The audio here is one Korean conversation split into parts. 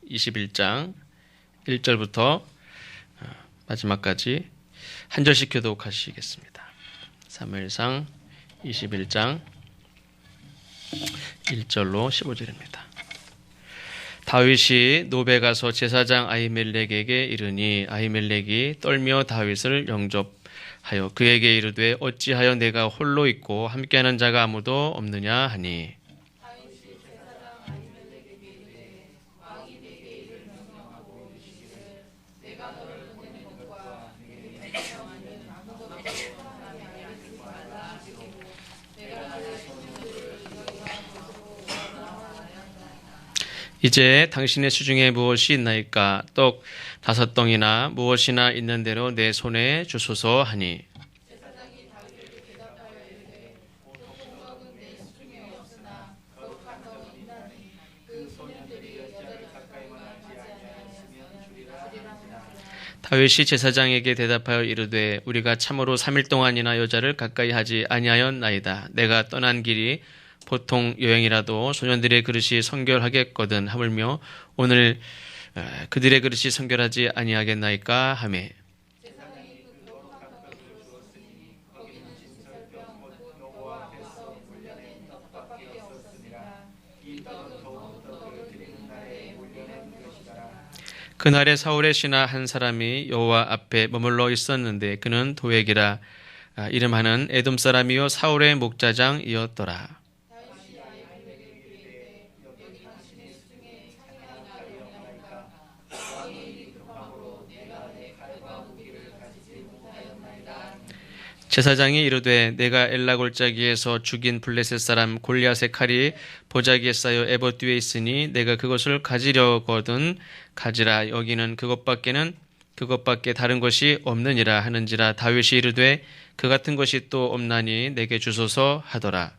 21장 1절부터 마지막까지 한 절씩 교독하시겠습니다. 사무엘상 21장 1절로 15절입니다. 다윗이 노베 가서 제사장 아히멜렉에게 이르니 아히멜렉이 떨며 다윗을 영접하여 그에게 이르되 어찌하여 내가 홀로 있고 함께하는 자가 아무도 없느냐 하니 이제 당신의 수중에 무엇이 있나이까? 떡 5덩이나 무엇이나 있는 대로 내 손에 주소서 하니 다윗이 제사장에게 대답하여 이르되 우리가 참으로 3일 동안이나 여자를 가까이 하지 아니하였나이다. 내가 떠난 길이 보통 여행이라도 소년들의 그릇이 성결하겠거든 하물며 오늘 그들의 그릇이 성결하지 아니하겠나이까 하매 그날에 사울의 신하 한 사람이 여호와 앞에 머물러 있었는데 그는 도액이라 이름하는 에돔 사람이요 사울의 목자장이었더라. 제사장이 이르되 내가 엘라 골짜기에서 죽인 블레셋 사람 골리앗의 칼이 보자기에 쌓여 에봇 뒤에 있으니 내가 그것을 가지려거든 가지라. 여기는 그것밖에 다른 것이 없느니라 하는지라. 다윗이 이르되 그 같은 것이 또 없나니 내게 주소서 하더라.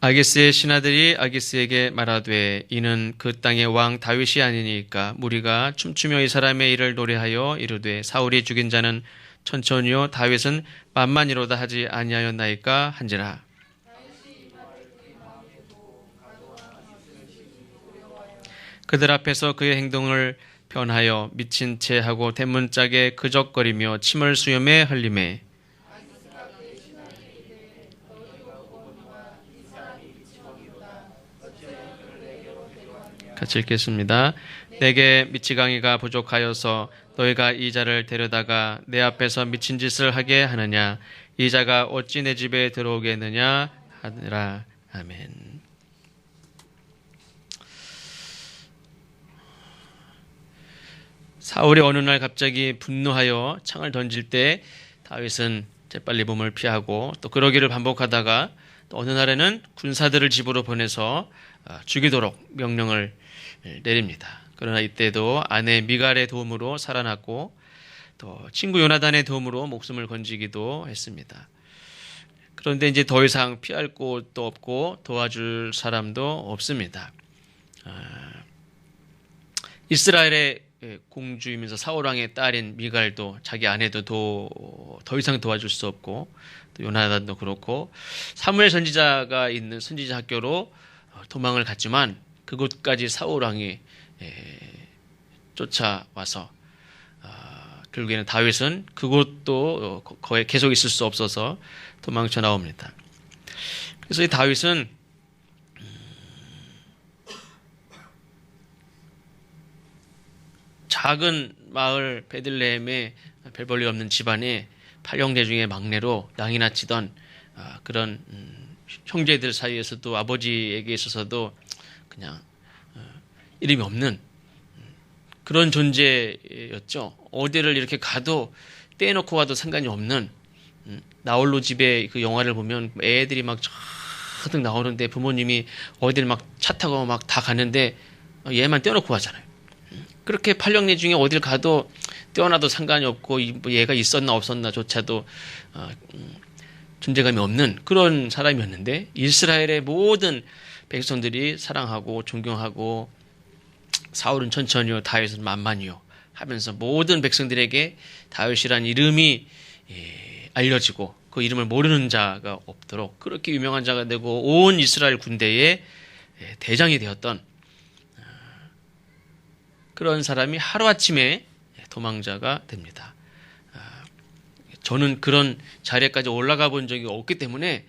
아기스의 신하들이 아기스에게 말하되 이는 그 땅의 왕 다윗이 아니니까 무리가 춤추며 이 사람의 일을 노래하여 이르되 사울이 죽인 자는 천천히요 다윗은 만만이로다 하지 아니하였나이까 한지라. 그들 앞에서 그의 행동을 변하여 미친 채 하고 대문짝에 그적거리며 침을 수염에 흘리매 같이 읽겠습니다. 내게 미치광이가 부족하여서 너희가 이 자를 데려다가 내 앞에서 미친 짓을 하게 하느냐. 이 자가 어찌 내 집에 들어오겠느냐 하니라. 아멘. 사울이 어느 날 갑자기 분노하여 창을 던질 때 다윗은 재빨리 몸을 피하고 또 그러기를 반복하다가 또 어느 날에는 군사들을 집으로 보내서 죽이도록 명령을 내립니다. 그러나 이때도 아내 미갈의 도움으로 살아났고 또 친구 요나단의 도움으로 목숨을 건지기도 했습니다. 그런데 이제 더 이상 피할 곳도 없고 도와줄 사람도 없습니다. 이스라엘의 공주이면서 사울왕의 딸인 미갈도 자기 아내도 더 이상 도와줄 수 없고 또 요나단도 그렇고 사무엘 선지자가 있는 선지자 학교로 도망을 갔지만 그곳까지 사울왕이 쫓아와서 결국에는 다윗은 그곳도 거의 계속 있을 수 없어서 도망쳐 나옵니다. 그래서 이 다윗은 작은 마을 베들레헴의 별 볼일 없는 집안에 8형제 중에 막내로 양이나 치던 그런 형제들 사이에서도 아버지에게 있어서도 그냥 이름이 없는 그런 존재였죠. 어디를 이렇게 가도 떼놓고 와도 상관이 없는 나홀로 집에 그 영화를 보면 애들이 막 저득 나오는데 부모님이 어디를 막 차 타고 막 다 가는데 얘만 떼놓고 가잖아요. 그렇게 8형제 중에 어딜 가도 떼어놔도 상관이 없고 얘가 있었나 없었나 조차도 존재감이 없는 그런 사람이었는데 이스라엘의 모든 백성들이 사랑하고 존경하고 사울은 천천히요 다윗은 만만히요 하면서 모든 백성들에게 다윗이란 이름이 알려지고 그 이름을 모르는 자가 없도록 그렇게 유명한 자가 되고 온 이스라엘 군대의 대장이 되었던 그런 사람이 하루아침에 도망자가 됩니다. 저는 그런 자리에까지 올라가 본 적이 없기 때문에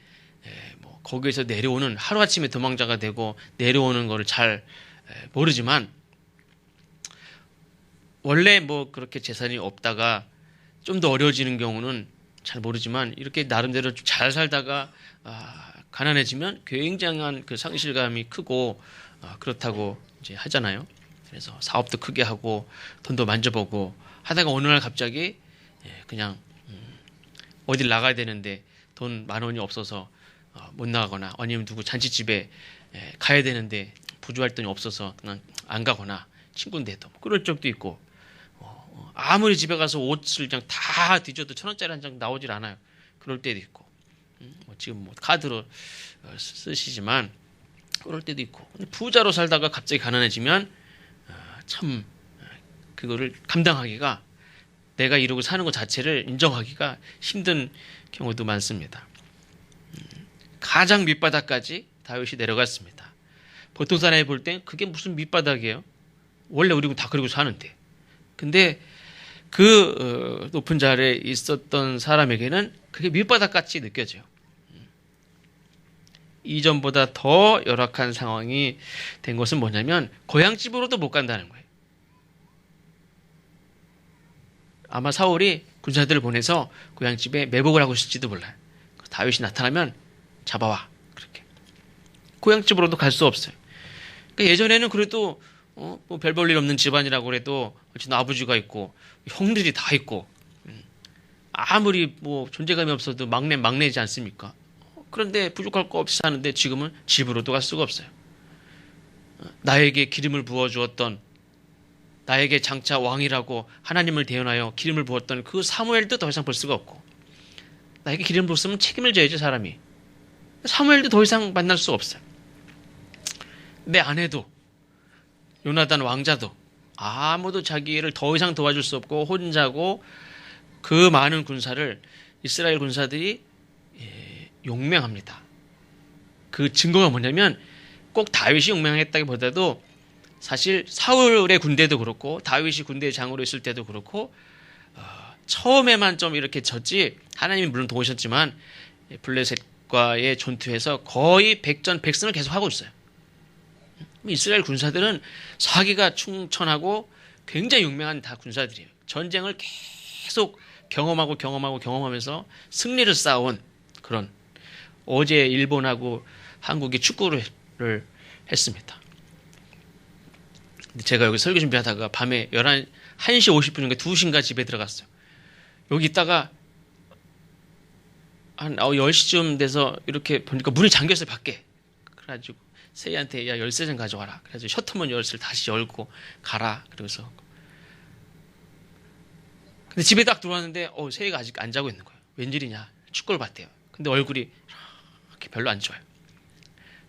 거기에서 내려오는 하루아침에 도망자가 되고 내려오는 거를 잘 모르지만 원래 뭐 그렇게 재산이 없다가 좀 더 어려워지는 경우는 잘 모르지만 이렇게 나름대로 잘 살다가 가난해지면 굉장한 그 상실감이 크고 그렇다고 이제 하잖아요. 그래서 사업도 크게 하고 돈도 만져보고 하다가 어느 날 갑자기 그냥 어딜 나가야 되는데 돈 10,000원이 없어서 못 나가거나 아니면 누구 잔치집에 가야 되는데 부조할 돈이 없어서 그냥 안 가거나 친구인데도 그럴 적도 있고 아무리 집에 가서 옷을 그냥 다 뒤져도 1,000원짜리 한 장 나오질 않아요. 그럴 때도 있고 지금 뭐 카드로 쓰시지만 그럴 때도 있고 부자로 살다가 갑자기 가난해지면 참 그거를 감당하기가 내가 이러고 사는 것 자체를 인정하기가 힘든 경우도 많습니다. 가장 밑바닥까지 다윗이 내려갔습니다. 보통 사람이 볼 땐 그게 무슨 밑바닥이에요? 원래 우리 다 그러고 사는데. 근데 그 높은 자리에 있었던 사람에게는 그게 밑바닥같이 느껴져요. 이전보다 더 열악한 상황이 된 것은 뭐냐면 고향집으로도 못 간다는 거예요. 아마 사울이 군사들을 보내서 고향집에 매복을 하고 있을지도 몰라요. 다윗이 나타나면 잡아와. 그렇게. 고향집으로도 갈 수 없어요. 그러니까 예전에는 그래도 뭐 별 볼 일 없는 집안이라고 그래도 어쨌든 아버지가 있고 형들이 다 있고 아무리 뭐 존재감이 없어도 막내지 않습니까? 그런데 부족할 거 없이 사는데 지금은 집으로도 갈 수가 없어요. 나에게 기름을 부어주었던 나에게 장차 왕이라고 하나님을 대언하여 기름을 부었던 그 사무엘도 더 이상 볼 수가 없고 나에게 기름을 부었으면 책임을 져야지 사람이. 사무엘도 더 이상 만날 수 없어요. 내 아내도 요나단 왕자도 아무도 자기를 더 이상 도와줄 수 없고 혼자고 그 많은 군사를 이스라엘 군사들이 용맹합니다. 그 증거가 뭐냐면 꼭 다윗이 용맹했다기보다도 사실 사울의 군대도 그렇고 다윗이 군대 장으로 있을 때도 그렇고 처음에만 좀 이렇게 졌지 하나님이 물론 도우셨지만 블레셋과의 전투에서 거의 백전백승을 계속 하고 있어요. 이스라엘 군사들은 사기가 충천하고 굉장히 용맹한 다 군사들이에요. 전쟁을 계속 경험하면서 승리를 쌓아온 그런 어제 일본하고 한국이 축구를 했습니다. 근데 제가 여기 설교 준비하다가 밤에 1시 50분인가 2시인가 집에 들어갔어요. 여기 있다가 한 10시쯤 돼서 이렇게 보니까 문이 잠겼어요, 밖에. 그래가지고 세희한테 야 열쇠 좀 가져와라. 그래서 셔터문 열쇠를 다시 열고 가라. 그래서 근데 집에 딱 들어왔는데 세희가 아직 안 자고 있는 거예요. 웬일이냐? 축구를 봤대요. 근데 얼굴이 이렇게 별로 안 좋아요.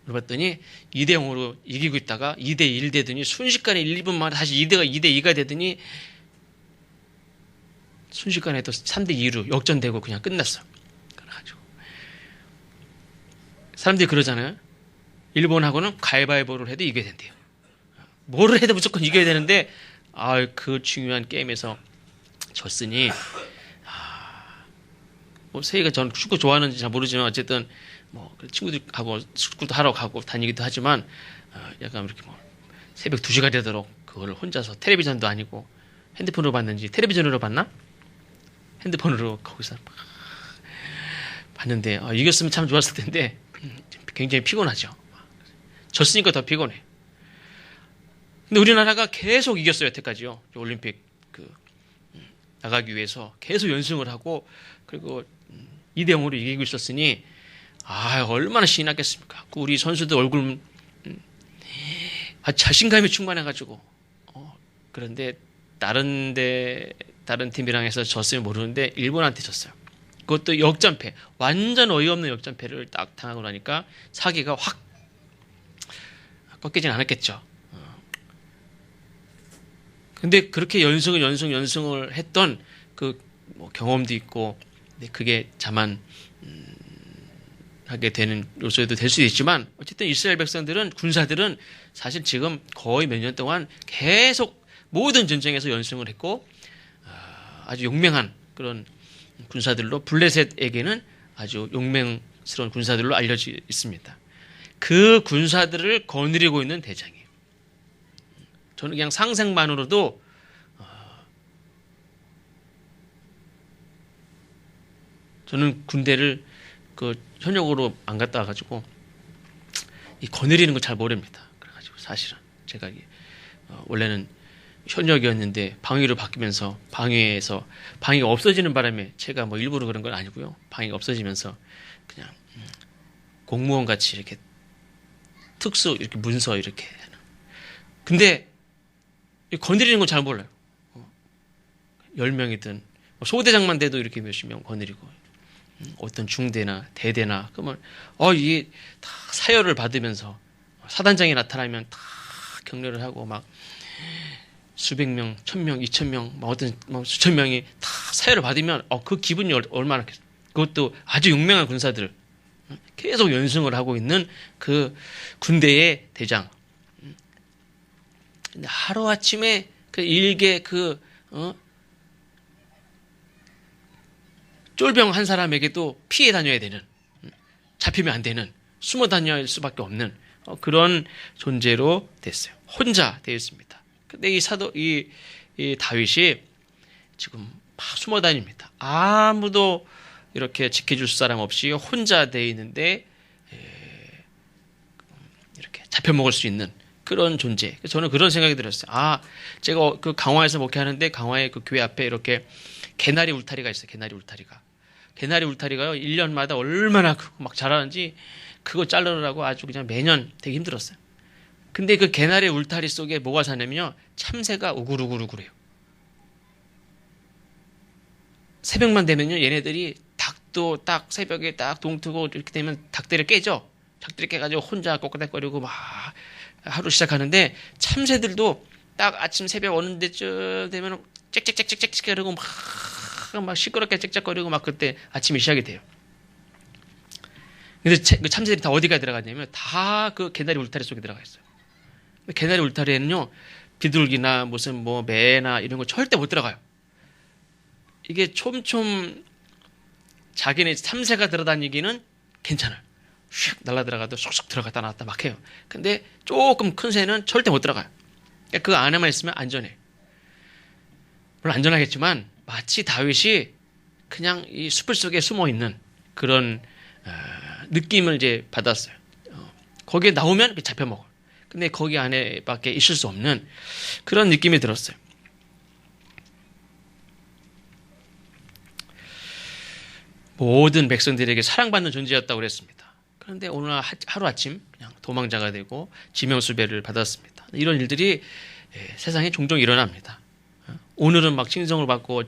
물어봤더니 2대0으로 이기고 있다가 2대1 되더니 순식간에 1, 2분 만에 다시 2대2가 되더니 순식간에 또 3대2로 역전되고 그냥 끝났어. 그래가지고 사람들이 그러잖아요. 일본하고는 가위바위보를 해도 이겨야 된대요. 뭐를 해도 무조건 이겨야 되는데 그 중요한 게임에서 졌으니 뭐 세희가 전 축구 좋아하는지 잘 모르지만 어쨌든 뭐 친구들하고 축구도 하러 가고 다니기도 하지만 약간 이렇게 뭐 새벽 2시가 되도록 그걸 혼자서 텔레비전도 아니고 핸드폰으로 봤는지 텔레비전으로 봤나? 핸드폰으로 거기서 봤는데 이겼으면 참 좋았을 텐데 굉장히 피곤하죠. 졌으니까 더 피곤해. 근데 우리나라가 계속 이겼어요, 여태까지요. 올림픽 나가기 위해서 계속 연승을 하고 그리고 2대0으로 이기고 있었으니 얼마나 신이 났겠습니까? 우리 선수들 얼굴 자신감이 충만해가지고 그런데 다른 팀이랑 해서 졌으면 모르는데 일본한테 졌어요. 그것도 역전패, 완전 어이없는 역전패를 딱 당하고 나니까 사기가 확 꺾이진 않았겠죠. 근데 그렇게 연승을 했던 그 뭐 경험도 있고, 근데 그게 다만 하게 되는 요소에도 될 수도 있지만 어쨌든 이스라엘 백성들은 군사들은 사실 지금 거의 몇 년 동안 계속 모든 전쟁에서 연승을 했고 아주 용맹한 그런 군사들로 블레셋에게는 아주 용맹스러운 군사들로 알려져 있습니다. 그 군사들을 거느리고 있는 대장이에요. 저는 그냥 상상만으로도 저는 군대를 그 현역으로 안 갔다 와가지고 이 거느리는 걸 잘 모릅니다. 그래가지고 사실은 제가 원래는 현역이었는데 방위로 바뀌면서 방위가 없어지는 바람에 제가 뭐 일부러 그런 건 아니고요. 방위가 없어지면서 그냥 공무원 같이 이렇게 특수 이렇게 문서 이렇게 하는. 근데 거느리는 건 잘 몰라요. 10명이든 소대장만 돼도 이렇게 몇십 명 거느리고 어떤 중대나 대대나 그러면 이게 다 사열을 받으면서 사단장이 나타나면 다 격려를 하고 막 수백 명, 1000명, 2000명, 어떤 수천 명이 다 사열을 받으면 그 기분이 얼마나 그것도 아주 용맹한 군사들 계속 연승을 하고 있는 그 군대의 대장. 근데 하루 아침에 그 일개 쫄병 한 사람에게도 피해 다녀야 되는, 잡히면 안 되는, 숨어 다닐 수밖에 없는 그런 존재로 됐어요. 혼자 되었습니다. 근데 이 다윗이 지금 숨어 다닙니다. 아무도 이렇게 지켜줄 사람 없이 혼자 돼 있는데 이렇게 잡혀 먹을 수 있는 그런 존재. 저는 그런 생각이 들었어요. 제가 그 강화에서 목회하는데 강화의 그 교회 앞에 이렇게 개나리 울타리가 있어요. 개나리 울타리가요, 1년마다 얼마나 크고 막 자라는지 그거 자르느라고 아주 그냥 매년 되게 힘들었어요. 근데 그 개나리 울타리 속에 뭐가 사냐면요, 참새가 우글우글우글해요. 새벽만 되면요, 얘네들이 닭도 딱 새벽에 딱 동트고 이렇게 되면 닭들이 깨죠. 닭들이 깨가지고 혼자 꼬꼬닥거리고 막 하루 시작하는데 참새들도 딱 아침 새벽 어느 때쯤 되면 짹짹짹짹짹 그러고 막 시끄럽게 짹짹거리고 막 그때 아침이 시작이 돼요. 근데 그 참새들이 다 어디가 들어가냐면 다 그 개나리 울타리 속에 들어가 있어요. 개나리 울타리에는요, 비둘기나 무슨 뭐 매나 이런 거 절대 못 들어가요. 이게 촘촘 자기네 참새가 들어다니기는 괜찮아요. 휙 날라들어가도 쏙쏙 들어갔다 나왔다 막 해요. 근데 조금 큰 새는 절대 못 들어가요. 그러니까 그 안에만 있으면 안전해. 물론 안전하겠지만 마치 다윗이 그냥 이 숲을 속에 숨어 있는 그런 느낌을 이제 받았어요. 거기에 나오면 잡혀 먹어. 근데 거기 안에밖에 있을 수 없는 그런 느낌이 들었어요. 모든 백성들에게 사랑받는 존재였다고 그랬습니다. 그런데 오늘 하루아침 그냥 도망자가 되고 지명수배를 받았습니다. 이런 일들이 세상에 종종 일어납니다. 오늘은 막 칭송을 받고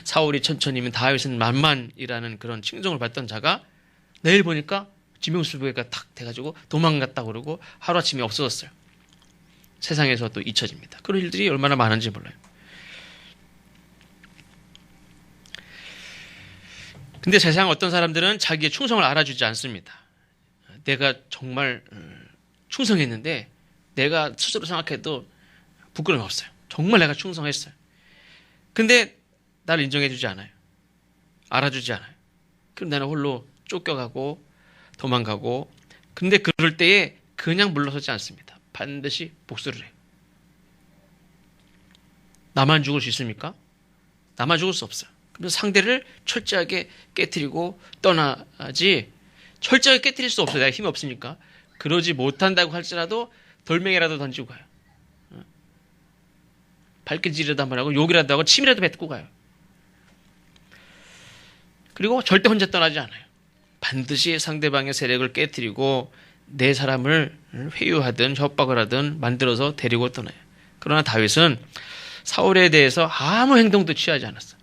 사울이 천천히면 다윗은 만만이라는 그런 칭송을 받던 자가 내일 보니까 지명수배가 탁 돼가지고 도망갔다 그러고 하루아침에 없어졌어요. 세상에서 또 잊혀집니다. 그런 일들이 얼마나 많은지 몰라요. 근데 세상 어떤 사람들은 자기의 충성을 알아주지 않습니다. 내가 정말 충성했는데 내가 스스로 생각해도 부끄러움이 없어요. 정말 내가 충성했어요. 근데 나를 인정해주지 않아요. 알아주지 않아요. 그럼 나는 홀로 쫓겨가고 도망가고, 근데 그럴 때에 그냥 물러서지 않습니다. 반드시 복수를 해요. 나만 죽을 수 있습니까? 나만 죽을 수 없어요. 그래서 상대를 철저하게 깨트리고 떠나지, 철저하게 깨트릴 수 없어요. 내가 힘이 없으니까. 그러지 못한다고 할지라도 돌멩이라도 던지고 가요. 발길질이라도 한번 하고 욕이라도 하고 침이라도 뱉고 가요. 그리고 절대 혼자 떠나지 않아요. 반드시 상대방의 세력을 깨트리고 내 사람을 회유하든 협박을 하든 만들어서 데리고 떠나요. 그러나 다윗은 사울에 대해서 아무 행동도 취하지 않았어요.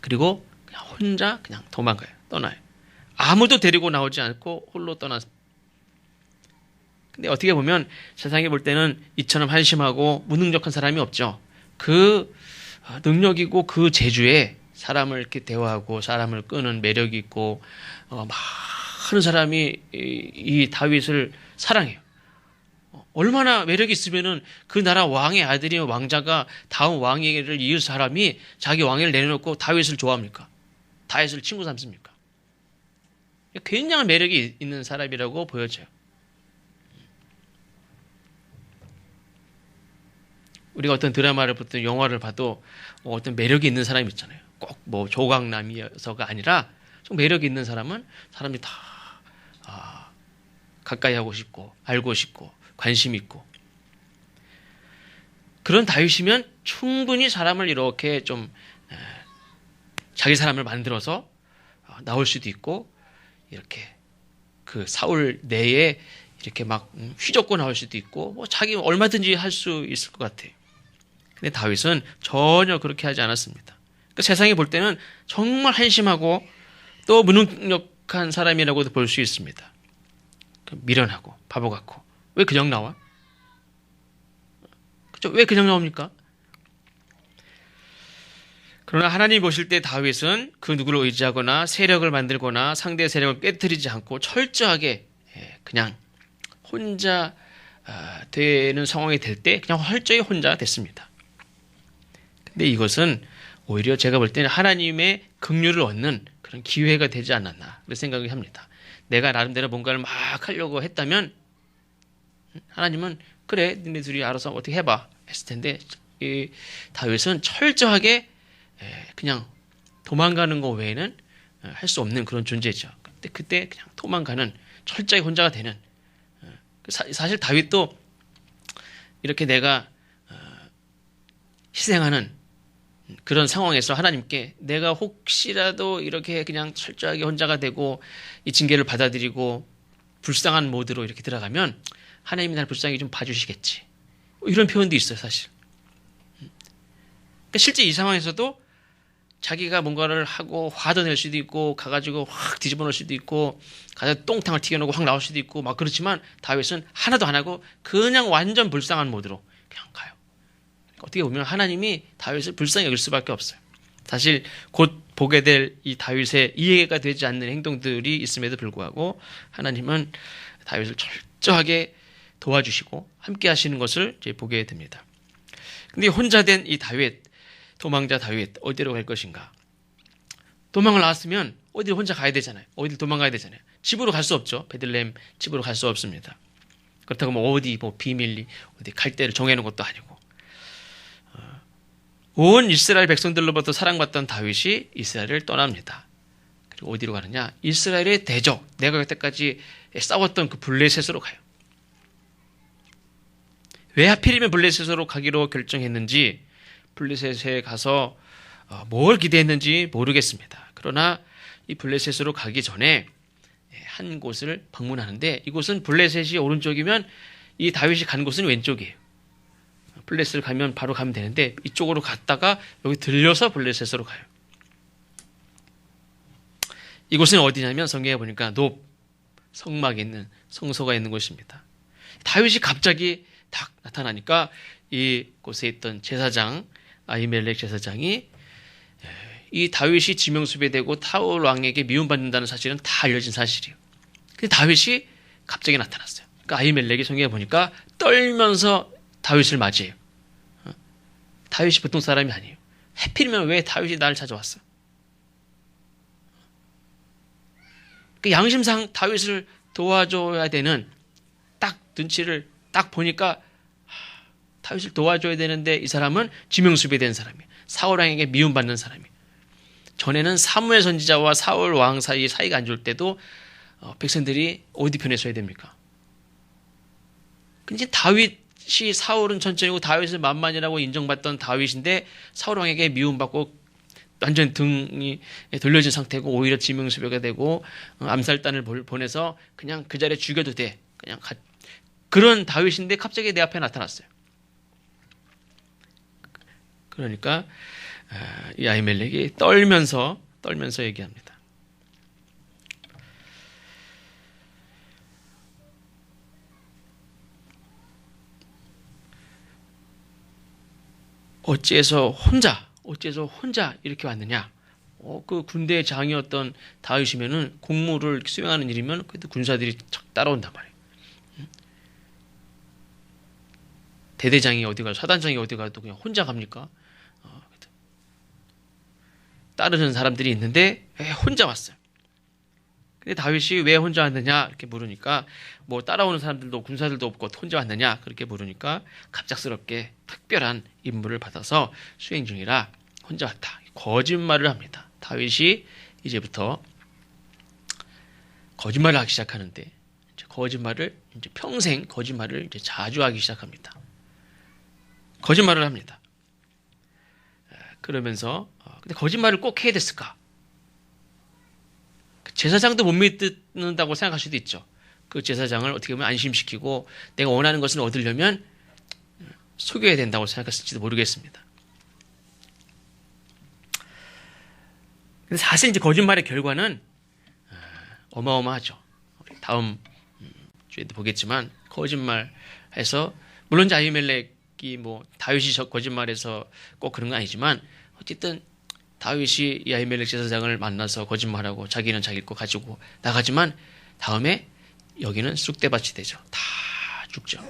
그리고 그냥 혼자 그냥 도망가요. 떠나요. 아무도 데리고 나오지 않고 홀로 떠났습니다. 근데 어떻게 보면 세상에 볼 때는 이처럼 한심하고 무능력한 사람이 없죠. 그 능력이고 그 재주에 사람을 이렇게 대화하고 사람을 끄는 매력이 있고 많은 사람이 이 다윗을 사랑해요. 얼마나 매력이 있으면은 그 나라 왕의 아들이 왕자가 다음 왕위를 이을 사람이 자기 왕위를 내려놓고 다윗을 좋아합니까? 다윗을 친구 삼습니까? 굉장한 매력이 있는 사람이라고 보여져요. 우리가 어떤 드라마를 보든 영화를 봐도 어떤 매력이 있는 사람이 있잖아요. 꼭 뭐 조각남이어서가 아니라 좀 매력이 있는 사람은 사람들이 다 가까이 하고 싶고 알고 싶고 관심 있고, 그런 다윗이면 충분히 사람을 이렇게 좀 자기 사람을 만들어서 나올 수도 있고, 이렇게 그 사울 내에 이렇게 막 휘젓고 나올 수도 있고, 뭐 자기 얼마든지 할 수 있을 것 같아요. 근데 다윗은 전혀 그렇게 하지 않았습니다. 그러니까 세상이 볼 때는 정말 한심하고 또 무능력한 사람이라고도 볼 수 있습니다. 미련하고 바보 같고. 왜 그냥 나와? 그죠? 왜 그냥 나옵니까? 그러나 하나님 보실 때 다윗은 그 누구를 의지하거나 세력을 만들거나 상대 세력을 깨뜨리지 않고 철저하게 그냥 혼자 되는 상황이 될 때 그냥 철저히 혼자 됐습니다. 근데 이것은 오히려 제가 볼 때는 하나님의 긍휼을 얻는 그런 기회가 되지 않았나 그런 생각을 합니다. 내가 나름대로 뭔가를 막 하려고 했다면 하나님은 그래 니네 둘이 알아서 어떻게 해봐 했을 텐데, 이 다윗은 철저하게 그냥 도망가는 것 외에는 할 수 없는 그런 존재죠. 그때 그냥 도망가는, 철저히 혼자가 되는. 사실 다윗도 이렇게 내가 희생하는 그런 상황에서 하나님께 내가 혹시라도 이렇게 그냥 철저하게 혼자가 되고 이 징계를 받아들이고 불쌍한 모드로 이렇게 들어가면 하나님이 나를 불쌍히 좀 봐주시겠지, 이런 표현도 있어요 사실. 그러니까 실제 이 상황에서도 자기가 뭔가를 하고 화도 낼 수도 있고 가가지고 확 뒤집어 놓을 수도 있고 가서 똥탕을 튀겨놓고 확 나올 수도 있고 막 그렇지만 다윗은 하나도 안 하고 그냥 완전 불쌍한 모드로 그냥 가요. 그러니까 어떻게 보면 하나님이 다윗을 불쌍히 여길 수밖에 없어요. 사실 곧 보게 될 이 다윗의 이해가 되지 않는 행동들이 있음에도 불구하고 하나님은 다윗을 철저하게 도와주시고 함께 하시는 것을 이제 보게 됩니다. 근데 혼자 된 이 다윗, 도망자 다윗 어디로 갈 것인가? 도망을 나왔으면 어디로 혼자 가야 되잖아요. 어디로 도망가야 되잖아요. 집으로 갈 수 없죠. 베들레헴 집으로 갈 수 없습니다. 그렇다고 뭐 어디 뭐 비밀리 어디 갈 데를 정해놓은 것도 아니고, 온 이스라엘 백성들로부터 사랑받던 다윗이 이스라엘을 떠납니다. 그리고 어디로 가느냐? 이스라엘의 대적, 내가 그때까지 싸웠던 그 블레셋으로 가요. 왜 하필이면 블레셋으로 가기로 결정했는지, 블레셋에 가서 뭘 기대했는지 모르겠습니다. 그러나 이 블레셋으로 가기 전에 한 곳을 방문하는데, 이곳은 블레셋이 오른쪽이면 이 다윗이 간 곳은 왼쪽이에요. 블레셋을 가면 바로 가면 되는데 이쪽으로 갔다가 여기 들려서 블레셋으로 가요. 이곳은 어디냐면 성경에 보니까 높, 성막이 있는, 성소가 있는 곳입니다. 다윗이 갑자기 딱 나타나니까 이곳에 있던 제사장, 아히멜렉 제사장이 이 다윗이 지명수배되고 사울 왕에게 미움받는다는 사실은 다 알려진 사실이에요. 근데 다윗이 갑자기 나타났어요. 그러니까 아히멜렉이 성경에 보니까 떨면서 다윗을 맞이해요. 다윗이 보통 사람이 아니에요. 하필이면 왜 다윗이 나를 찾아왔어? 그 양심상 다윗을 도와줘야 되는, 딱 눈치를 딱 보니까 다윗을 도와줘야 되는데 이 사람은 지명수배된 사람이에요. 사울 왕에게 미움받는 사람이에요. 전에는 사무엘 선지자와 사울 왕 사이 사이가 안 좋을 때도 백성들이 어디 편에 서야 됩니까? 근데 다윗이, 사울은 천천히고 다윗을 만만이라고 인정받던 다윗인데 사울 왕에게 미움받고 완전 등이 돌려진 상태고 오히려 지명수배가 되고 암살단을 보내서 그냥 그 자리에 죽여도 돼. 그냥 그런 다윗인데 갑자기 내 앞에 나타났어요. 그러니까 이 아히멜렉이 떨면서 얘기합니다. 어째서 혼자 이렇게 왔느냐? 그 군대 장이었던 다윗이면은 공무를 수행하는 일이면 그래도 군사들이 착 따라온단 말이에요. 대대장이 어디 가도 사단장이 어디 가도 그냥 혼자 갑니까? 따르는 사람들이 있는데 왜 혼자 왔어요? 근데 다윗이 왜 혼자 왔느냐 이렇게 물으니까 뭐 따라오는 사람들도 군사들도 없고 혼자 왔느냐 그렇게 물으니까 갑작스럽게 특별한 임무를 받아서 수행 중이라 혼자 왔다. 거짓말을 합니다. 다윗이 이제부터 거짓말을 하기 시작하는데 이제 평생 거짓말을 이제 자주 하기 시작합니다. 거짓말을 합니다. 그러면서 근데 거짓말을 꼭 해야 됐을까? 제사장도 못 믿는다고 생각할 수도 있죠. 그 제사장을 어떻게 보면 안심시키고 내가 원하는 것을 얻으려면 속여야 된다고 생각했을지도 모르겠습니다. 근데 사실 이제 거짓말의 결과는 어마어마하죠. 우리 다음 주에도 보겠지만 거짓말해서 물론 이제 아히멜렉이 뭐 다윗이 거짓말해서 꼭 그런 건 아니지만 어쨌든 다윗이 이 아히멜렉 제사장을 만나서 거짓말하고 자기는 자기 거 가지고 나가지만 다음에 여기는 쑥대밭이 되죠. 다 죽죠.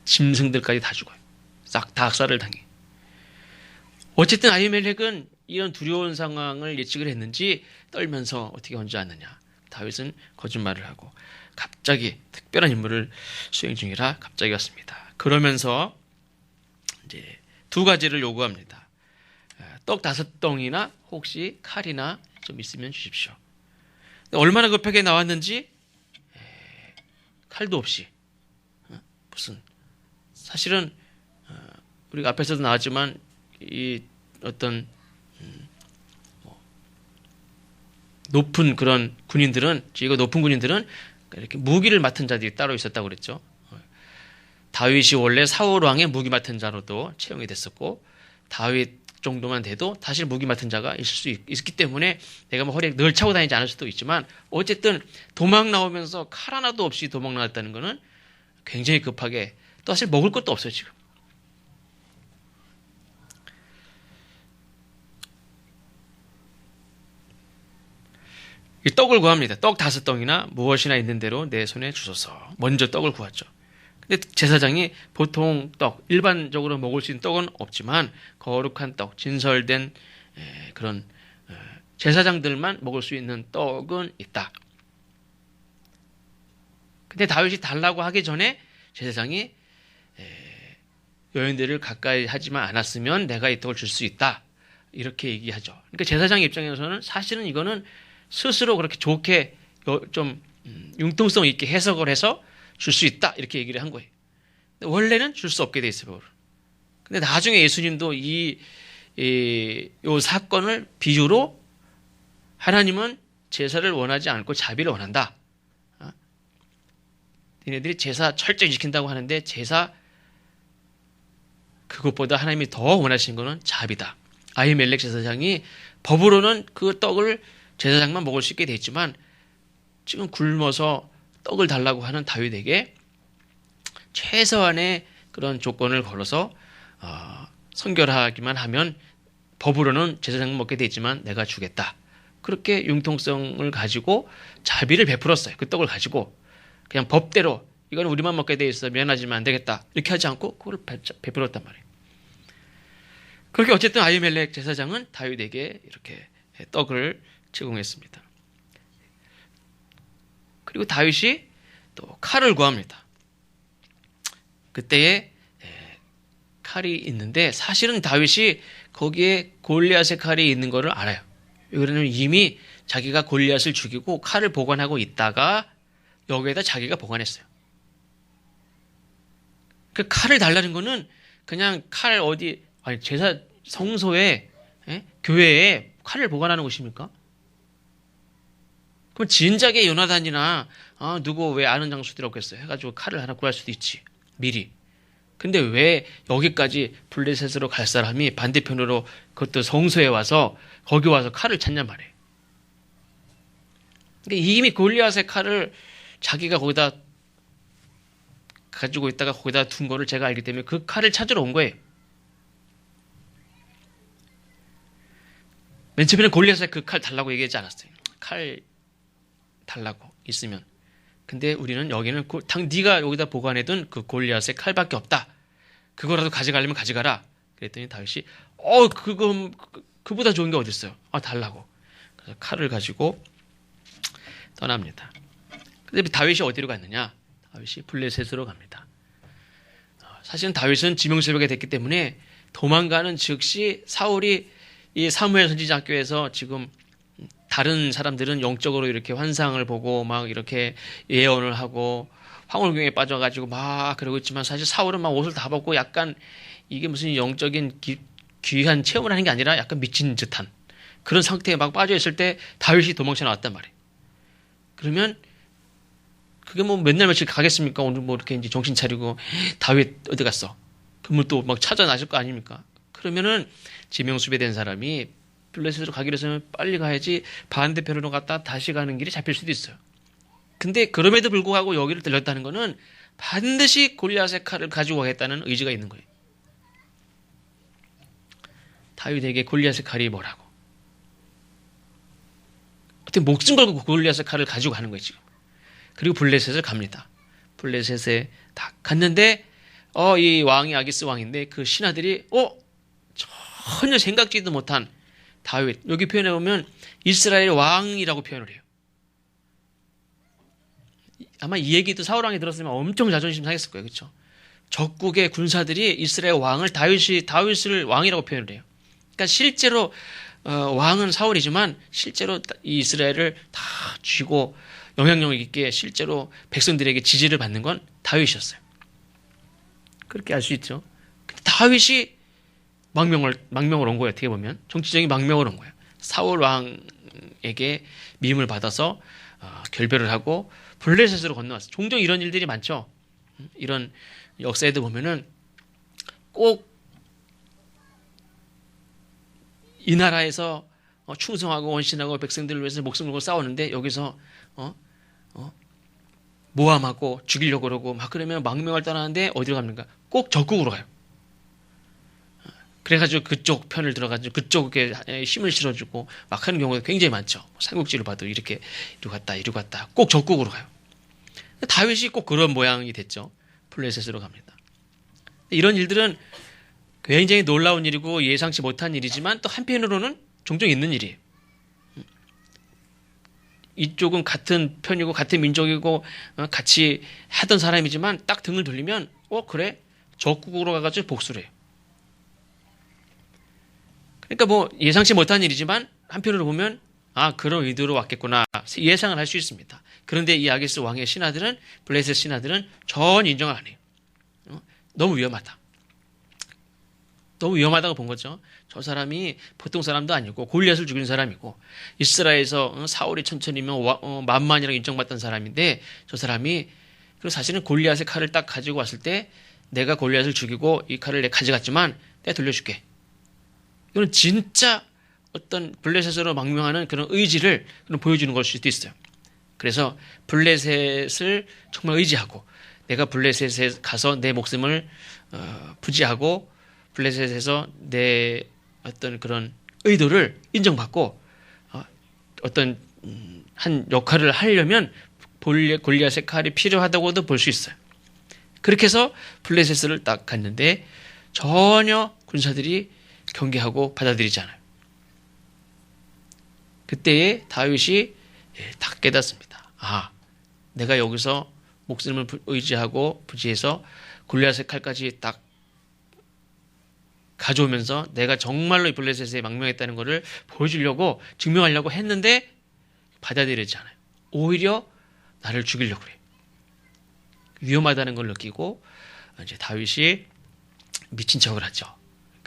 짐승들까지 다 죽어요. 싹 다 학살을 당해. 어쨌든 아히멜렉은 이런 두려운 상황을 예측을 했는지 떨면서 어떻게 혼자 왔느냐. 다윗은 거짓말을 하고 갑자기 특별한 임무를 수행 중이라 갑자기 왔습니다. 그러면서 이제 두 가지를 요구합니다. 떡 5덩이나 혹시 칼이나 좀 있으면 주십시오. 얼마나 급하게 나왔는지 칼도 없이 무슨 사실은 우리가 앞에서도 나왔지만 이 어떤 높은 그런 군인들은 이거 높은 군인들은 이렇게 무기를 맡은 자들이 따로 있었다고 그랬죠. 다윗이 원래 사울 왕의 무기 맡은 자로도 채용이 됐었고 다윗 정도만 돼도 사실 무기 맡은 자가 있을 수 있기 때문에 내가 뭐 허리에 늘 차고 다니지 않을 수도 있지만 어쨌든 도망 나오면서 칼 하나도 없이 도망 나왔다는 것은 굉장히 급하게 또 사실 먹을 것도 없어요 지금. 이 떡을 구합니다. 떡 5덩이나 무엇이나 있는 대로 내 손에 주소서. 먼저 떡을 구하죠. 근데 제사장이 보통 떡, 일반적으로 먹을 수 있는 떡은 없지만 거룩한 떡, 진설된 그런 제사장들만 먹을 수 있는 떡은 있다. 근데 다윗이 달라고 하기 전에 제사장이 여인들을 가까이 하지만 않았으면 내가 이 떡을 줄 수 있다. 이렇게 얘기하죠. 그러니까 제사장 입장에서는 사실은 이거는 스스로 그렇게 좋게 좀 융통성 있게 해석을 해서 줄 수 있다 이렇게 얘기를 한 거예요. 원래는 줄 수 없게 돼 있어요. 근데 나중에 예수님도 이 사건을 비유로 하나님은 제사를 원하지 않고 자비를 원한다. 얘네들이 제사 철저히 지킨다고 하는데 제사 그것보다 하나님이 더 원하시는 것은 자비다. 아히멜렉 제사장이 법으로는 그 떡을 제사장만 먹을 수 있게 돼 있지만 지금 굶어서 떡을 달라고 하는 다윗에게 최소한의 그런 조건을 걸어서 선결하기만 하면 법으로는 제사장만 먹게 돼 있지만 내가 주겠다. 그렇게 융통성을 가지고 자비를 베풀었어요. 그 떡을 가지고 그냥 법대로 이건 우리만 먹게 돼 있어 미안하지만 안 되겠다. 이렇게 하지 않고 그걸 베풀었단 말이에요. 그렇게 어쨌든 아히멜렉 제사장은 다윗에게 이렇게 떡을 제공했습니다. 그리고 다윗이 또 칼을 구합니다. 그때에 칼이 있는데 사실은 다윗이 거기에 골리앗의 칼이 있는 것을 알아요. 왜 그러냐면 이미 자기가 골리앗을 죽이고 칼을 보관하고 있다가 여기에다 자기가 보관했어요. 그 칼을 달라는 거는 그냥 칼 어디 제사 성소에 교회에 칼을 보관하는 것입니까? 그럼 진작에 요나단이나 누구 왜 아는 장수들이 없겠어요? 해가지고 칼을 하나 구할 수도 있지 미리. 근데 왜 여기까지 블레셋으로 갈 사람이 반대편으로 그것도 성소에 와서 거기 와서 칼을 찾냔 말이에요. 근데 이미 골리앗의 칼을 자기가 거기다 가지고 있다가 거기다 둔 거를 제가 알기 때문에 그 칼을 찾으러 온 거예요. 맨 처음에는 골리앗에 그 칼 달라고 얘기하지 않았어요. 칼 달라고 있으면. 근데 우리는 여기는 네가 여기다 보관해둔 그 골리앗의 칼밖에 없다. 그거라도 가져가려면 가져가라. 그랬더니 다윗이 그보다 좋은 게 어디 있어요? 달라고. 그래서 칼을 가지고 떠납니다. 근데 다윗이 어디로 갔느냐? 다윗이 블레셋으로 갑니다. 사실은 다윗은 지명새벽이 됐기 때문에 도망가는 즉시 사울이 이 사무엘 선지자 학교에서 지금 다른 사람들은 영적으로 이렇게 환상을 보고 막 이렇게 예언을 하고 황홀경에 빠져가지고 막 그러고 있지만 사실 사울은 막 옷을 다 벗고 약간 이게 무슨 영적인 귀한 체험을 하는 게 아니라 약간 미친 듯한 그런 상태에 막 빠져있을 때 다윗이 도망쳐 나왔단 말이에요. 그러면 그게 뭐 맨날 며칠 가겠습니까? 오늘 뭐 이렇게 이제 정신 차리고 다윗 어디 갔어? 그러면 또 막 찾아 나실 거 아닙니까? 그러면은 지명수배된 사람이 블레셋으로 가기로 했으면 빨리 가야지 반대편으로 갔다 다시 가는 길이 잡힐 수도 있어요. 근데 그럼에도 불구하고 여기를 들렸다는 거는 반드시 골리앗의 칼을 가지고 가겠다는 의지가 있는 거예요. 다윗에게 골리앗의 칼이 뭐라고? 어떻게 목숨 걸고 골리앗의 칼을 가지고 가는 거예요, 지금. 그리고 블레셋을 갑니다. 블레셋에 딱 갔는데 이 왕이 아기스 왕인데 그 신하들이 전혀 생각지도 못한 다윗, 여기 표현해 보면 이스라엘 왕이라고 표현을 해요. 아마 이 얘기도 사울 왕이 들었으면 엄청 자존심 상했을 거예요. 그렇죠? 적국의 군사들이 이스라엘 왕을 다윗을 왕이라고 표현을 해요. 그러니까 실제로 왕은 사울이지만 실제로 이 이스라엘을 다 쥐고 영향력 있게 실제로 백성들에게 지지를 받는 건 다윗이었어요. 그렇게 알 수 있죠. 근데 다윗이 망명을 온 거예요. 어떻게 보면 정치적인 망명을 온 거예요. 사울 왕에게 미움을 받아서 결별을 하고 블레셋으로 건너왔어요. 종종 이런 일들이 많죠. 이런 역사에도 보면은 꼭 이 나라에서 충성하고 원신하고 백성들을 위해서 목숨 걸고 싸우는데 여기서 모함하고 죽이려고 그러고 막 그러면 망명을 떠나는데 어디로 갑니까? 꼭 적국으로 가요. 그래가지고 그쪽 편을 들어가지고 그쪽에 힘을 실어주고 막 하는 경우가 굉장히 많죠. 삼국지를 봐도 이렇게 이리로 갔다 꼭 적국으로 가요. 다윗이 꼭 그런 모양이 됐죠. 블레셋으로 갑니다. 이런 일들은 굉장히 놀라운 일이고 예상치 못한 일이지만 또 한편으로는 종종 있는 일이에요. 이쪽은 같은 편이고 같은 민족이고 같이 하던 사람이지만 딱 등을 돌리면 그래? 적국으로 가가지고 복수를 해요. 그러니까 뭐 예상치 못한 일이지만 한편으로 보면 그런 의도로 왔겠구나 예상을 할 수 있습니다. 그런데 이 아기스 왕의 신하들은 블레셋 신하들은 전혀 인정을 안 해요. 너무 위험하다. 너무 위험하다고 본 거죠. 저 사람이 보통 사람도 아니고 골리앗을 죽인 사람이고 이스라엘에서 사울이 천천히면 만만이라고 인정받던 사람인데 저 사람이 그리고 사실은 골리앗의 칼을 딱 가지고 왔을 때 내가 골리앗을 죽이고 이 칼을 내가 가져갔지만 내가 돌려줄게. 이건 진짜 어떤 블레셋으로 망명하는 그런 의지를 보여주는 걸 수도 있어요. 그래서 블레셋을 정말 의지하고 내가 블레셋에 가서 내 목숨을 부지하고 블레셋에서 내 어떤 그런 의도를 인정받고 어떤 한 역할을 하려면 골리앗의 칼이 필요하다고도 볼 수 있어요. 그렇게 해서 블레셋을 딱 갔는데 전혀 군사들이 경계하고 받아들이지 않아요. 그때에 다윗이 딱 깨닫습니다. 내가 여기서 목숨을 의지하고 부지해서 골리앗의 칼까지 딱 가져오면서 내가 정말로 이 블레셋에 망명했다는 것을 보여주려고 증명하려고 했는데 받아들이지 않아요. 오히려 나를 죽이려고 그래요. 위험하다는 걸 느끼고 이제 다윗이 미친 척을 하죠.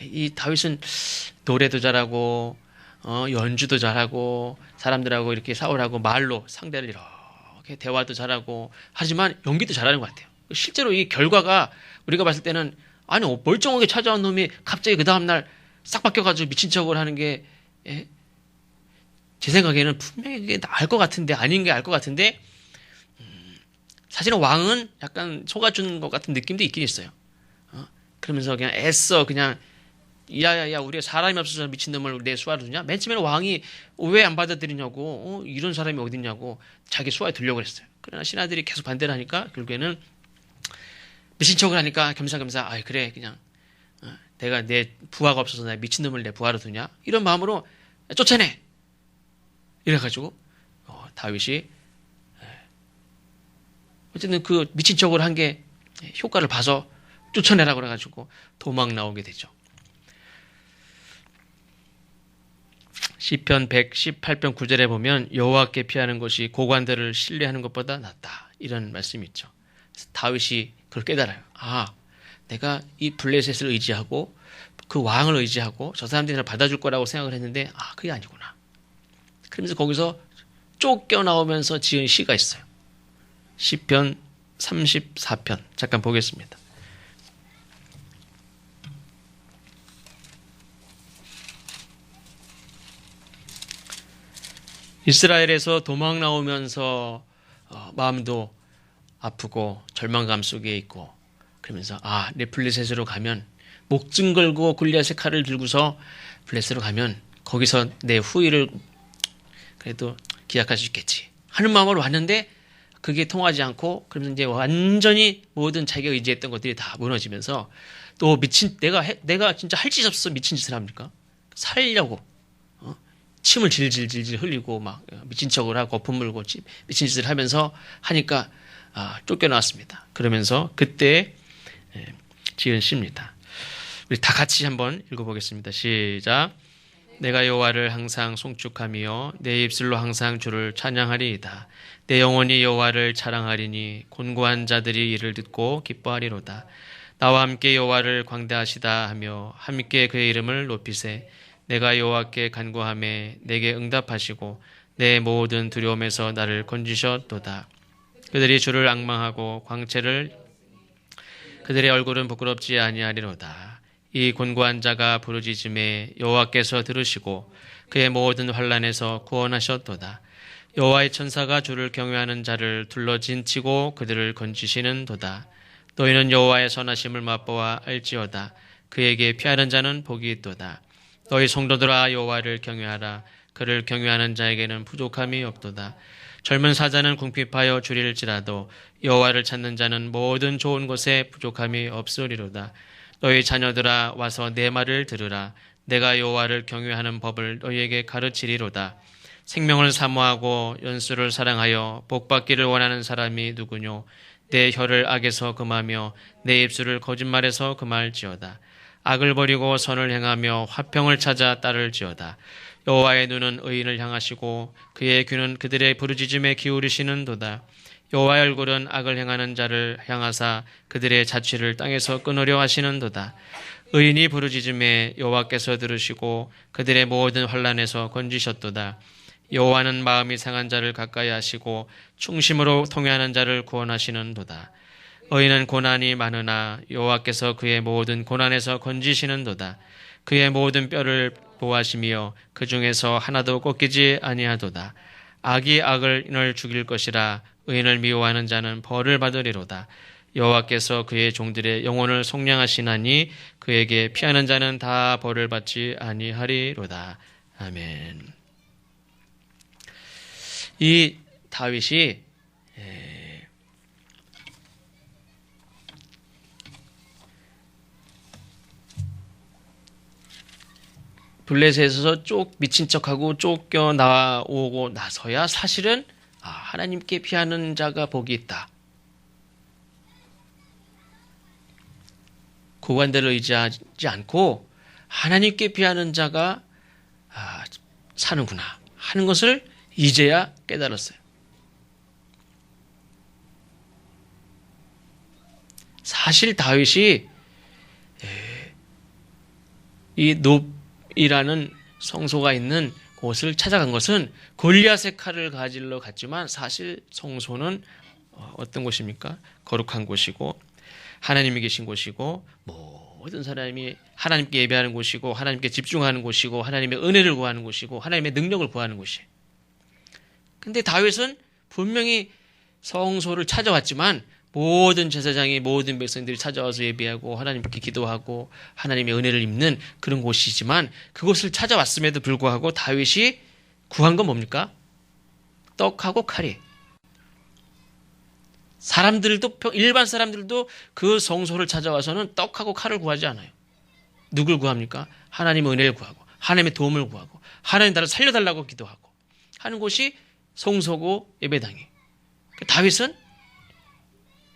이 다윗은 노래도 잘하고 연주도 잘하고 사람들하고 이렇게 사울하고 말로 상대를 이렇게 대화도 잘하고 하지만 연기도 잘하는 것 같아요. 실제로 이 결과가 우리가 봤을 때는 멀쩡하게 찾아온 놈이 갑자기 그 다음날 싹 바뀌어가지고 미친 척을 하는 게 제 생각에는 분명히 나을 것 같은데 아닌 게 알 것 같은데 사실은 왕은 약간 속아주는 것 같은 느낌도 있긴 있어요. 그러면서 그냥 애써 그냥 야야야, 우리가 사람이 없어서 미친놈을 내 수하로 두냐? 맨 처음에는 왕이 왜 안 받아들이냐고, 이런 사람이 어딨냐고 자기 수하에 두려고 그랬어요. 그러나 신하들이 계속 반대를 하니까 결국에는 미친 척을 하니까 겸사겸사, 아이 그래, 그냥 내가 내 부하가 없어서 나 미친놈을 내 부하로 두냐? 이런 마음으로 쫓아내! 이래가지고 다윗이 어쨌든 그 미친 척을 한 게 효과를 봐서 쫓아내라고 그래가지고 도망 나오게 되죠. 시편 118편 9절에 보면 여호와께 피하는 것이 고관들을 신뢰하는 것보다 낫다, 이런 말씀이 있죠. 다윗이 그걸 깨달아요. 내가 이 블레셋을 의지하고 그 왕을 의지하고 저 사람들이 나를 받아줄 거라고 생각을 했는데 그게 아니구나. 그러면서 거기서 쫓겨나오면서 지은 시가 있어요. 시편 34편 잠깐 보겠습니다. 이스라엘에서 도망 나오면서 마음도 아프고 절망감 속에 있고 그러면서 내 블레셋으로 가면 목숨 걸고 골리앗의 칼을 들고서 블레셋으로 가면 거기서 내 후일을 그래도 기약할 수 있겠지 하는 마음으로 왔는데 그게 통하지 않고 그러면서 이제 완전히 모든 자기가 의지했던 것들이 다 무너지면서 또 내가 진짜 할 짓 없어 미친 짓을 합니까? 살려고 침을 질질질질 흘리고 막 미친 척을 하고 거품 물고 미친 짓을 하면서 하니까 쫓겨나왔습니다. 그러면서 그때 지은 시입니다. 우리 다 같이 한번 읽어보겠습니다. 시작. 내가 여호와를 항상 송축하며 내 입술로 항상 주를 찬양하리이다. 내 영혼이 여호와를 자랑하리니 곤고한 자들이 이를 듣고 기뻐하리로다. 나와 함께 여호와를 광대하시다 하며 함께 그의 이름을 높이세. 내가 여호와께 간구하매 내게 응답하시고 내 모든 두려움에서 나를 건지셨도다. 그들이 주를 앙망하고 광채를 그들의 얼굴은 부끄럽지 아니하리로다. 이 곤고한 자가 부르짖음에 여호와께서 들으시고 그의 모든 환난에서 구원하셨도다. 여호와의 천사가 주를 경외하는 자를 둘러진치고 그들을 건지시는도다. 너희는 여호와의 선하심을 맛보아 알지어다. 그에게 피하는 자는 복이 있도다. 너희 성도들아 여호와를 경외하라. 그를 경외하는 자에게는 부족함이 없도다. 젊은 사자는 궁핍하여 줄일지라도 여호와를 찾는 자는 모든 좋은 것에 부족함이 없으리로다. 너희 자녀들아 와서 내 말을 들으라. 내가 여호와를 경외하는 법을 너희에게 가르치리로다. 생명을 사모하고 연수를 사랑하여 복받기를 원하는 사람이 누구뇨? 내 혀를 악에서 금하며 내 입술을 거짓말에서 금할지어다. 악을 버리고 선을 행하며 화평을 찾아 따를지어다. 여호와의 눈은 의인을 향하시고 그의 귀는 그들의 부르짖음에 기울이시는도다. 여호와의 얼굴은 악을 행하는 자를 향하사 그들의 자취를 땅에서 끊으려 하시는도다. 의인이 부르짖음에 여호와께서 들으시고 그들의 모든 환난에서 건지셨도다. 여호와는 마음이 상한 자를 가까이 하시고 충심으로 통회하는 자를 구원하시는도다. 의인은 고난이 많으나 여호와께서 그의 모든 고난에서 건지시는도다. 그의 모든 뼈를 보호하시며 그 중에서 하나도 꺾이지 아니하도다. 악이 악을 죽일 것이라. 의인을 미워하는 자는 벌을 받으리로다. 여호와께서 그의 종들의 영혼을 속량하시나니 그에게 피하는 자는 다 벌을 받지 아니하리로다. 아멘. 이 다윗이 블레셋에서 미친 척하고 쫓겨나오고 나서야 사실은 하나님께 피하는 자가 복이 있다. 고관대를 의지하지 않고 하나님께 피하는 자가 사는구나 하는 것을 이제야 깨달았어요. 사실 다윗이 이 놉이라는 성소가 있는 곳을 찾아간 것은 골리앗의 칼을 가지러 갔지만 사실 성소는 어떤 곳입니까? 거룩한 곳이고 하나님이 계신 곳이고 모든 사람이 하나님께 예배하는 곳이고 하나님께 집중하는 곳이고 하나님의 은혜를 구하는 곳이고 하나님의 능력을 구하는 곳이에요. 근데 다윗은 분명히 성소를 찾아왔지만 모든 제사장이 모든 백성들이 찾아와서 예배하고 하나님께 기도하고 하나님의 은혜를 입는 그런 곳이지만 그곳을 찾아왔음에도 불구하고 다윗이 구한 건 뭡니까? 떡하고 칼이. 사람들도 일반 사람들도 그 성소를 찾아와서는 떡하고 칼을 구하지 않아요. 누굴 구합니까? 하나님의 은혜를 구하고 하나님의 도움을 구하고 하나님 나를 살려달라고 기도하고 하는 곳이 성소고 예배당이. 다윗은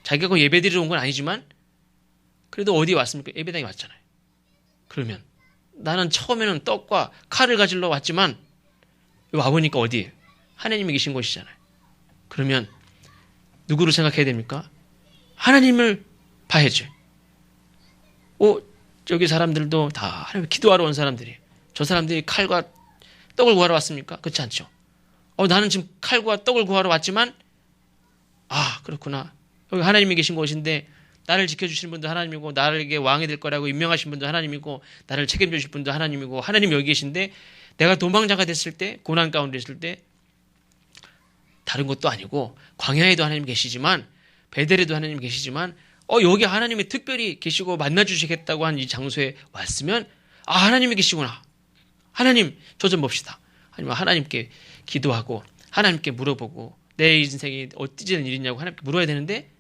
자기가 그 예배드리러 온 건 아니지만 그래도 어디 왔습니까? 예배당에 왔잖아요. 그러면 나는 처음에는 떡과 칼을 가지러 왔지만 와보니까 어디에? 하나님이 계신 곳이잖아요. 그러면 누구를 생각해야 됩니까? 하나님을 봐야지. 저기 사람들도 다 하나님 기도하러 온 사람들이. 저 사람들이 칼과 떡을 구하러 왔습니까? 그렇지 않죠. 나는 지금 칼과 떡을 구하러 왔지만 그렇구나. 여기 하나님이 계신 곳인데 나를 지켜주시는 분도 하나님이고 나에게 왕이 될 거라고 임명하신 분도 하나님이고 나를 책임져 주실 분도 하나님이고 하나님이 여기 계신데 내가 도망자가 됐을 때 고난 가운데 있을 때 다른 것도 아니고 광야에도 하나님 계시지만 베델에도 하나님 계시지만 여기 하나님이 특별히 계시고 만나주시겠다고 한 이 장소에 왔으면 하나님이 계시구나. 하나님 저 좀 봅시다. 아니면 하나님께 기도하고 하나님께 물어보고 내 인생이 어찌된 일이냐고 하나님께 물어야 되는데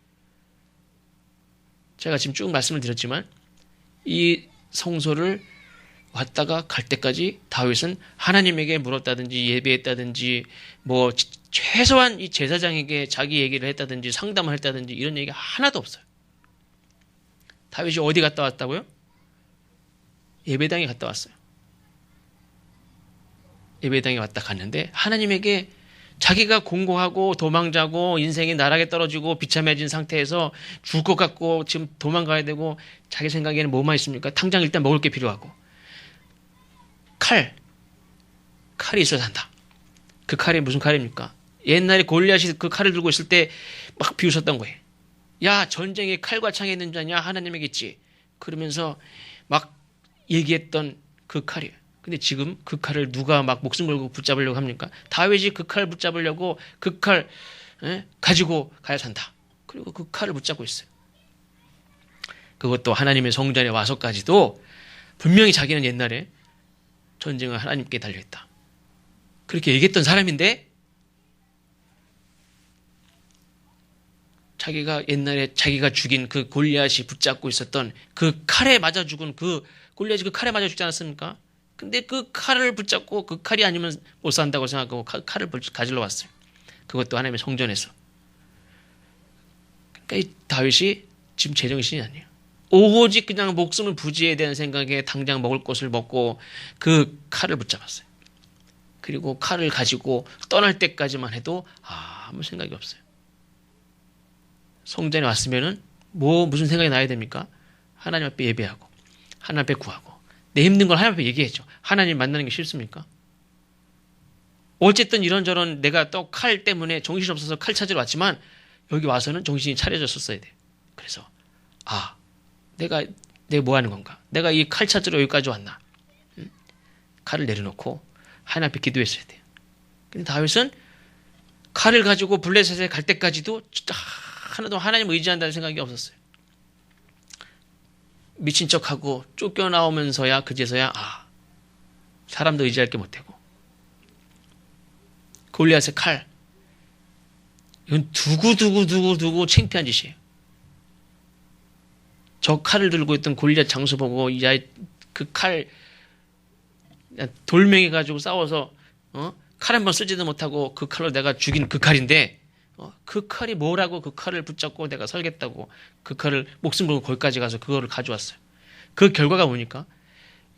제가 지금 쭉 말씀을 드렸지만 이 성소를 왔다가 갈 때까지 다윗은 하나님에게 물었다든지 예배했다든지 뭐 최소한 이 제사장에게 자기 얘기를 했다든지 상담을 했다든지 이런 얘기가 하나도 없어요. 다윗이 어디 갔다 왔다고요? 예배당에 갔다 왔어요. 예배당에 왔다 갔는데 하나님에게 자기가 공고하고 도망자고 인생이 나락에 떨어지고 비참해진 상태에서 죽을 것 같고 지금 도망가야 되고 자기 생각에는 뭐만 있습니까? 당장 일단 먹을 게 필요하고 칼이 있어야 한다. 그 칼이 무슨 칼입니까? 옛날에 골리앗이 그 칼을 들고 있을 때 막 비웃었던 거예요. 야, 전쟁에 칼과 창에 있는 자냐? 하나님에게 있지. 그러면서 막 얘기했던 그 칼이에요. 근데 지금 그 칼을 누가 막 목숨 걸고 붙잡으려고 합니까? 다윗이 그 칼 붙잡으려고 그 칼 가지고 가야 산다. 그리고 그 칼을 붙잡고 있어요. 그것도 하나님의 성전에 와서까지도 분명히 자기는 옛날에 전쟁은 하나님께 달려있다. 그렇게 얘기했던 사람인데 자기가 옛날에 자기가 죽인 그 골리앗이 붙잡고 있었던 그 칼에 맞아 죽은 그 골리앗이 그 칼에 맞아 죽지 않았습니까? 근데 그 칼을 붙잡고 그 칼이 아니면 못 산다고 생각하고 칼을 가지러 왔어요. 그것도 하나님의 성전에서. 그러니까 이 다윗이 지금 제정신이 아니에요. 오직 그냥 목숨을 부지해야 되는 생각에 당장 먹을 것을 먹고 그 칼을 붙잡았어요. 그리고 칼을 가지고 떠날 때까지만 해도 아무 생각이 없어요. 성전에 왔으면은 무슨 생각이 나야 됩니까? 하나님 앞에 예배하고 하나님 앞에 구하고 내 힘든 걸 하나님 앞에 얘기해줘. 하나님 만나는 게 싫습니까? 어쨌든 이런저런 내가 또 칼 때문에 정신없어서 칼 찾으러 왔지만 여기 와서는 정신이 차려졌었어야 돼요. 그래서 내가 뭐 하는 건가? 내가 이 칼 찾으러 여기까지 왔나? 칼을 내려놓고 하나님 앞에 기도했어야 돼요. 근데 다윗은 칼을 가지고 블레셋에 갈 때까지도 하나도 하나님 의지한다는 생각이 없었어요. 미친 척하고 쫓겨나오면서야 그제서야 사람도 의지할 게 못되고 골리앗의 칼 이건 두고 창피한 짓이에요. 저 칼을 들고 있던 골리앗 장수 보고 그 칼 돌멩이 가지고 싸워서 칼 한 번 쓰지도 못하고 그 칼로 내가 죽인 그 칼인데 그 칼이 뭐라고 그 칼을 붙잡고 내가 살겠다고 그 칼을 목숨 걸고 거기까지 가서 그거를 가져왔어요. 그 결과가 뭡니까?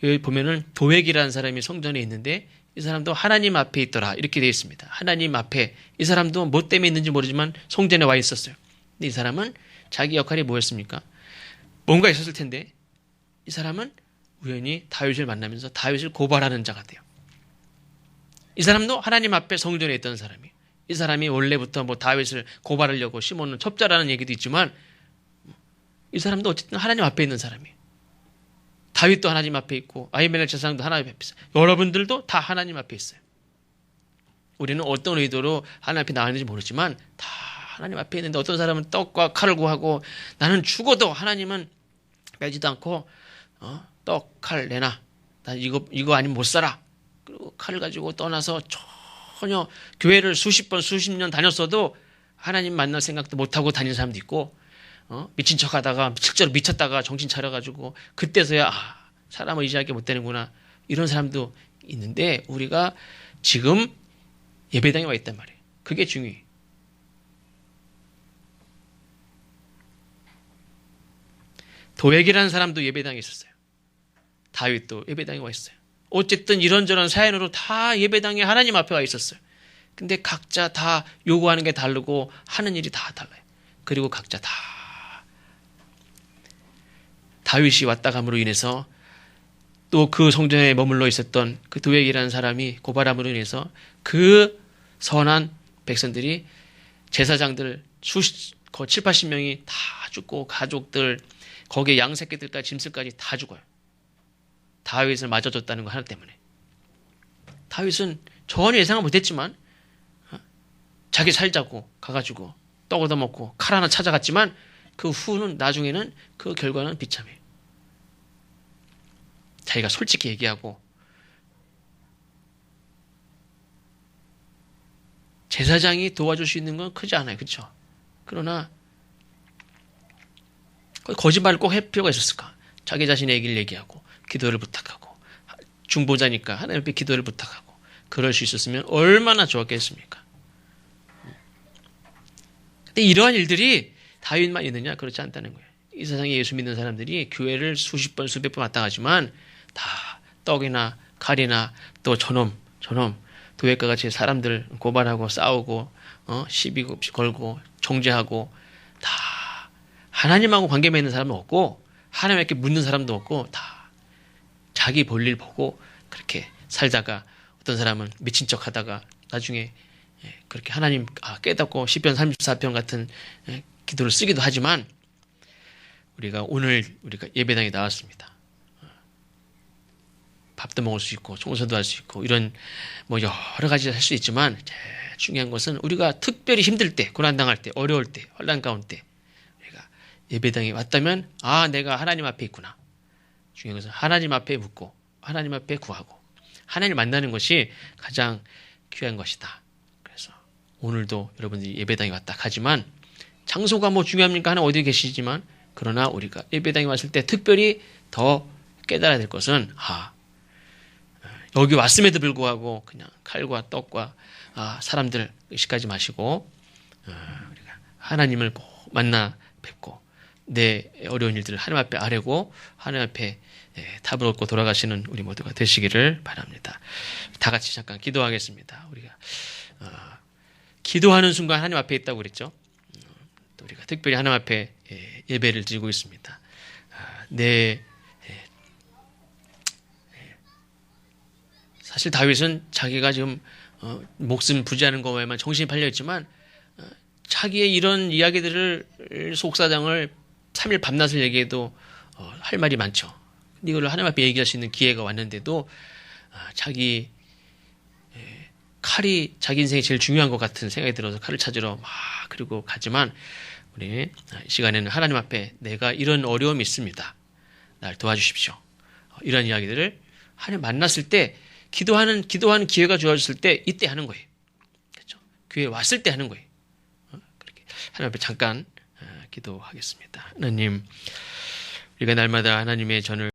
여기 보면은 도액이라는 사람이 성전에 있는데 이 사람도 하나님 앞에 있더라 이렇게 되어 있습니다. 하나님 앞에 이 사람도 뭐 때문에 있는지 모르지만 성전에 와 있었어요. 근데 이 사람은 자기 역할이 뭐였습니까? 뭔가 있었을 텐데 이 사람은 우연히 다윗을 만나면서 다윗을 고발하는 자가 돼요. 이 사람도 하나님 앞에 성전에 있던 사람이에요. 이 사람이 원래부터 뭐 다윗을 고발하려고 시몬은 첩자라는 얘기도 있지만 이 사람도 어쨌든 하나님 앞에 있는 사람이에요. 다윗도 하나님 앞에 있고 아히멜렉 제사장도 하나님 앞에 있어요. 여러분들도 다 하나님 앞에 있어요. 우리는 어떤 의도로 하나님 앞에 나왔는지 모르지만 다 하나님 앞에 있는데 어떤 사람은 떡과 칼을 구하고 나는 죽어도 하나님은 빼지도 않고 떡, 칼 내놔. 나 이거 아니면 못 살아. 그리고 칼을 가지고 떠나서 전혀 교회를 수십 번, 수십 년 다녔어도 하나님 만날 생각도 못하고 다니는 사람도 있고, 미친 척 하다가 실제로 미쳤다가 정신 차려가지고 그때서야 사람을 의지하게 못 되는구나. 이런 사람도 있는데 우리가 지금 예배당에 와 있단 말이에요. 그게 중요해. 도액이라는 사람도 예배당에 있었어요. 다윗도 예배당에 와 있어요. 어쨌든 이런저런 사연으로 다 예배당에 하나님 앞에 와 있었어요. 근데 각자 다 요구하는 게 다르고 하는 일이 다 달라요. 그리고 각자 다 다윗이 왔다 감으로 인해서 또 그 성전에 머물러 있었던 그 도액이라는 사람이 고발함으로 인해서 그 선한 백성들이 제사장들 7, 80명이 다 죽고 가족들 거기에 양새끼들까지 짐승까지 다 죽어요. 다윗을 맞아줬다는 거 하나 때문에. 다윗은 전혀 예상을 못했지만 자기 살자고 가가지고 떡 얻어먹고 칼 하나 찾아갔지만 그 후는 나중에는 그 결과는 비참해요. 자기가 솔직히 얘기하고 제사장이 도와줄 수 있는 건 크지 않아요. 그렇죠? 그러나 거짓말을 꼭 할 필요가 있었을까? 자기 자신의 얘기를 얘기하고 기도를 부탁하고 중보자니까 하나님 앞에 기도를 부탁하고 그럴 수 있었으면 얼마나 좋았겠습니까? 근데 이러한 일들이 다윗만 있느냐? 그렇지 않다는 거예요. 이 세상에 예수 믿는 사람들이 교회를 수십 번 수백 번 왔다 가지만 다 떡이나 칼이나 또 저놈 도액과 같이 사람들 고발하고 싸우고 시비 걸고 정죄하고 다 하나님하고 관계 맺는 사람은 없고 하나님께 묻는 사람도 없고 다 자기 볼일 보고 그렇게 살다가 어떤 사람은 미친 척 하다가 나중에 그렇게 하나님 깨닫고 시편 34편 같은 기도를 쓰기도 하지만 오늘 우리가 예배당에 나왔습니다. 밥도 먹을 수 있고 청소도 할 수 있고 이런 여러 가지 할 수 있지만 제일 중요한 것은 우리가 특별히 힘들 때, 고난당할 때, 어려울 때, 환난 가운데 우리가 예배당에 왔다면 내가 하나님 앞에 있구나. 중요한 것은 하나님 앞에 묻고 하나님 앞에 구하고 하나님을 만나는 것이 가장 귀한 것이다. 그래서 오늘도 여러분들이 예배당에 왔다 하지만 장소가 중요합니까? 하나 어디 계시지만 그러나 우리가 예배당에 왔을 때 특별히 더 깨달아야 될 것은 여기 왔음에도 불구하고 그냥 칼과 떡과 사람들 의식하지 마시고 우리가 하나님을 꼭 만나 뵙고 내 어려운 일들을 하나님 앞에 아뢰고 하나님 앞에 답을 얻고 돌아가시는 우리 모두가 되시기를 바랍니다. 다 같이 잠깐 기도하겠습니다. 우리가 기도하는 순간 하나님 앞에 있다고 그랬죠. 또 우리가 특별히 하나님 앞에 예배를 드리고 있습니다. 사실 다윗은 자기가 지금 목숨 부지하는 것에만 정신이 팔려 있지만 자기의 이런 이야기들을 속사정을 3일 밤낮을 얘기해도 할 말이 많죠. 근데 이걸 하나님 앞에 얘기할 수 있는 기회가 왔는데도 자기 칼이 자기 인생에 제일 중요한 것 같은 생각이 들어서 칼을 찾으러 그리고 가지만 우리 이 시간에는 하나님 앞에 내가 이런 어려움이 있습니다. 날 도와주십시오. 이런 이야기들을 하나님 만났을 때 기도하는 기회가 주어졌을 때 이때 하는 거예요. 그렇죠? 교회에 왔을 때 하는 거예요. 그렇게 하나님 앞에 잠깐 기도하겠습니다. 하나님, 우리가 날마다 하나님의 전을